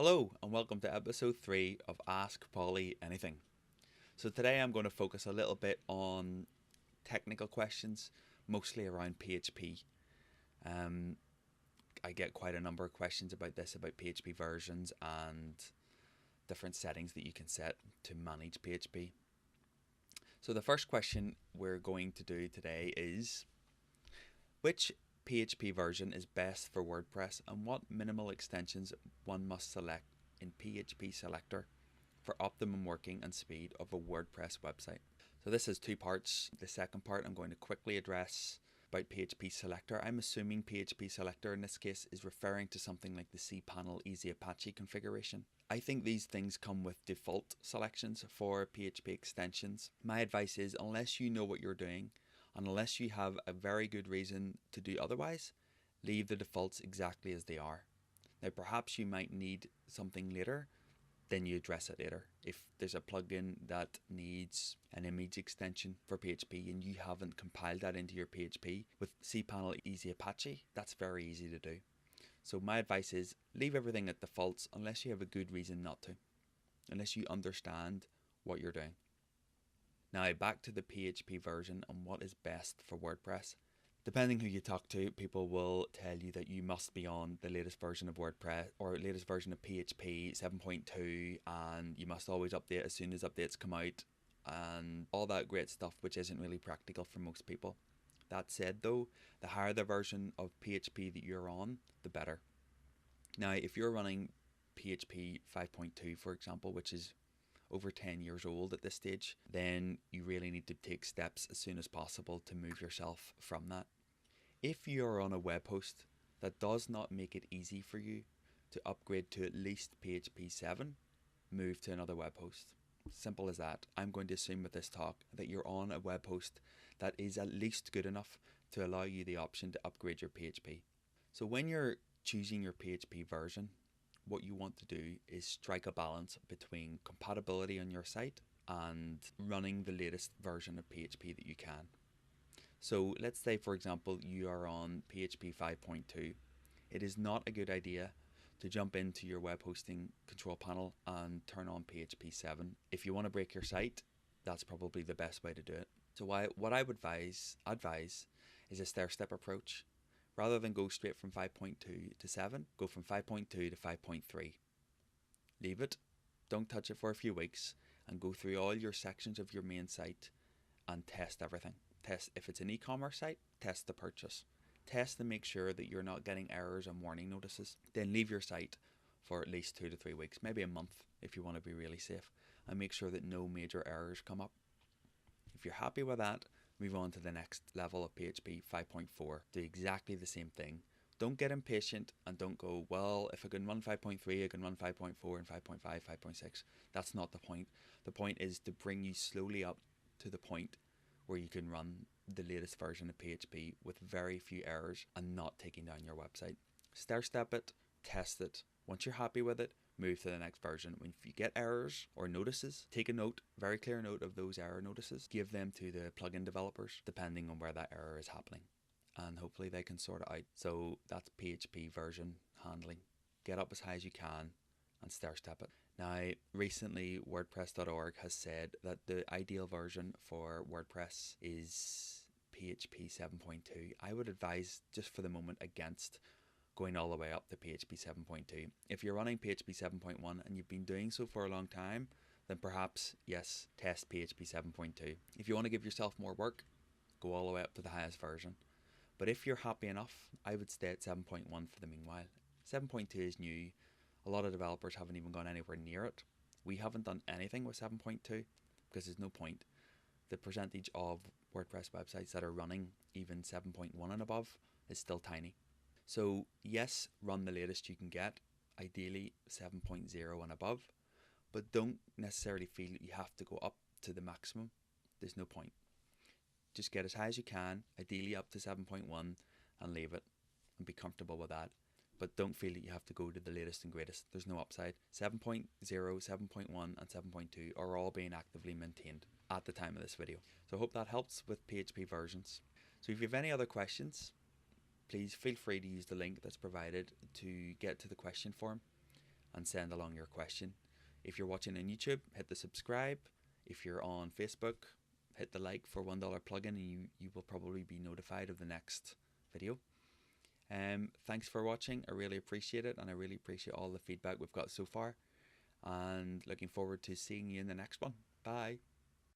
Hello and welcome to episode 3 of Ask Paulie Anything. So today I'm going to focus a little bit on technical questions, mostly around PHP. I get quite a number of questions about this, about PHP versions and different settings that you can set to manage PHP. So the first question we're going to do today is, which PHP version is best for WordPress and what minimal extensions one must select in PHP Selector for optimum working and speed of a WordPress website. So this has two parts. The second part I'm going to quickly address about PHP Selector. I'm assuming PHP Selector in this case is referring to something like the cPanel Easy Apache configuration. I think these things come with default selections for PHP extensions. My advice is, unless you know what you're doing, and unless you have a very good reason to do otherwise, leave the defaults exactly as they are. Now perhaps you might need something later, then you address it later. If there's a plugin that needs an image extension for PHP and you haven't compiled that into your PHP with cPanel Easy Apache, that's very easy to do. So my advice is, leave everything at defaults unless you have a good reason not to, unless you understand what you're doing. Now back to the PHP version and what is best for WordPress. Depending who you talk to, people will tell you that you must be on the latest version of WordPress or latest version of PHP 7.2 and you must always update as soon as updates come out and all that great stuff, which isn't really practical for most people. That said though, the higher the version of PHP that you're on, the better. Now if you're running PHP 5.2 for example, which is over 10 years old at this stage, then you really need to take steps as soon as possible to move yourself from that. If you're on a web host that does not make it easy for you to upgrade to at least PHP 7, move to another web host. Simple as that. I'm going to assume with this talk that you're on a web host that is at least good enough to allow you the option to upgrade your PHP. So when you're choosing your PHP version, what you want to do is strike a balance between compatibility on your site and running the latest version of PHP that you can. So let's say for example you are on PHP 5.2. It is not a good idea to jump into your web hosting control panel and turn on PHP 7. If you want to break your site, that's probably the best way to do it. So what I would advise is a stair-step approach. Rather than go straight from 5.2 to 7, go from 5.2 to 5.3. Leave it, don't touch it for a few weeks, and go through all your sections of your main site and test everything. Test if it's an e-commerce site, test the purchase. Test to make sure that you're not getting errors and warning notices. Then leave your site for at least 2 to 3 weeks, maybe a month if you want to be really safe, and make sure that no major errors come up. If you're happy with that, move on to the next level of PHP 5.4. Do exactly the same thing. Don't get impatient and don't go, well, if I can run 5.3, I can run 5.4 and 5.5, 5.6. That's not the point. The point is to bring you slowly up to the point where you can run the latest version of PHP with very few errors and not taking down your website. Stair-step it, test it. Once you're happy with it, move to the next version. When you get errors or notices, take a note, very clear note of those error notices. Give them to the plugin developers depending on where that error is happening. And hopefully they can sort it out. So that's PHP version handling. Get up as high as you can and stair-step it. Now, recently WordPress.org has said that the ideal version for WordPress is PHP 7.2. I would advise, just for the moment, against going all the way up to PHP 7.2. If you're running PHP 7.1 and you've been doing so for a long time, then perhaps, yes, test PHP 7.2. If you want to give yourself more work, go all the way up to the highest version. But if you're happy enough, I would stay at 7.1 for the meanwhile. 7.2 is new. A lot of developers haven't even gone anywhere near it. We haven't done anything with 7.2 because there's no point. The percentage of WordPress websites that are running even 7.1 and above is still tiny. So yes, run the latest you can get, ideally 7.0 and above, but don't necessarily feel that you have to go up to the maximum. There's no point. Just get as high as you can, ideally up to 7.1 and leave it and be comfortable with that. But don't feel that you have to go to the latest and greatest. There's no upside. 7.0, 7.1 and 7.2 are all being actively maintained at the time of this video. So I hope that helps with PHP versions. So if you have any other questions, please feel free to use the link that's provided to get to the question form and send along your question. If you're watching on YouTube, hit the subscribe. If you're on Facebook, hit the like for $1 plugin, and you will probably be notified of the next video. Thanks for watching. I really appreciate it, and I really appreciate all the feedback we've got so far, and looking forward to seeing you in the next one. Bye.